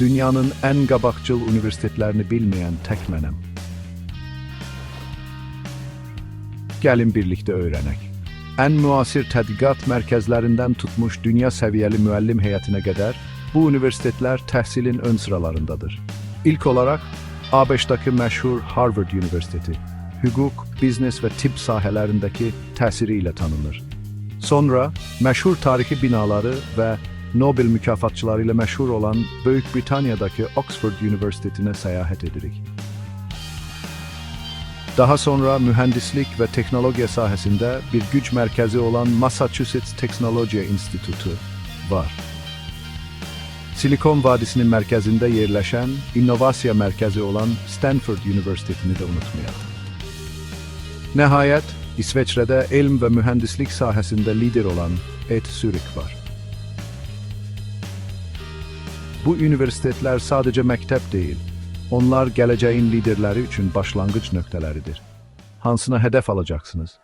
dünyanın ən qabaqcıl universitetlərini bilməyən tək mənəm. Gəlin birlikdə öyrənək. Ən müasir tədqiqat mərkəzlərindən tutmuş dünya səviyyəli müəllim heyətinə qədər bu universitetlər təhsilin ön sıralarındadır. İlk olaraq ABŞ-dakı məşhur Harvard Universiteti, hüquq, biznes və tibb sahələrindəki təsiri ilə tanınır. Sonra məşhur tarixi binaları və Nobel mükafatçıları ilə məşhur olan Böyük Britaniyadakı Oxford Universitetinə səyahət edirik. Daha sonra mühəndislik və texnologiya sahəsində bir güc mərkəzi olan Massachusetts Texnologiya İnstitutu var. Silikon vadisinin mərkəzində yerləşən innovasiya mərkəzi olan Stanford Universitetini də unutmayaq. Nəhayət, İsveçrədə elm və mühəndislik sahəsində lider olan ETH Zürich var. Bu universitetlər sadəcə məktəb deyil, onlar gələcəyin liderləri üçün başlanğıc nöqtələridir. Hansına hədəf alacaqsınız?